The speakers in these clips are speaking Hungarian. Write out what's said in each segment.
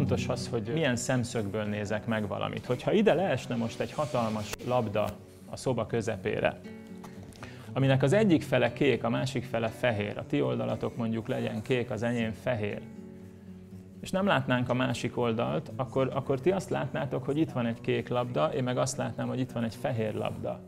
fontos az, hogy milyen szemszögből nézek meg valamit. Hogyha ide leesne most egy hatalmas labda a szoba közepére, aminek az egyik fele kék, a másik fele fehér, a ti oldalatok mondjuk legyen kék, az enyém fehér, és nem látnánk a másik oldalt, akkor ti azt látnátok, hogy itt van egy kék labda, én meg azt látnám, hogy itt van egy fehér labda.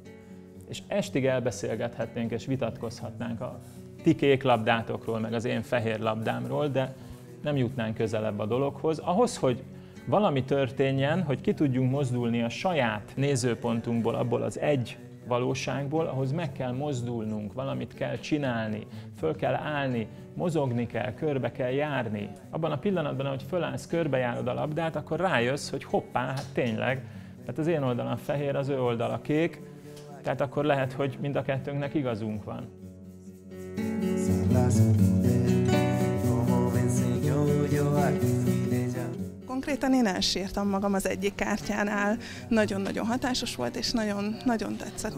És estig elbeszélgethetnénk és vitatkozhatnánk a ti kék labdátokról, meg az én fehér labdámról, de nem jutnánk közelebb a dologhoz. Ahhoz, hogy valami történjen, hogy ki tudjunk mozdulni a saját nézőpontunkból, abból az egy valóságból, ahhoz meg kell mozdulnunk, valamit kell csinálni, föl kell állni, mozogni kell, körbe kell járni. Abban a pillanatban, ahogy fölállsz, körbejárod a labdát, akkor rájössz, hogy hoppá, hát tényleg, tehát az én oldalam fehér, az ő oldala kék, tehát akkor lehet, hogy mind a kettőnknek igazunk van. Konkrétan én elsírtam magam az egyik kártyánál. Nagyon-nagyon hatásos volt, és nagyon tetszett.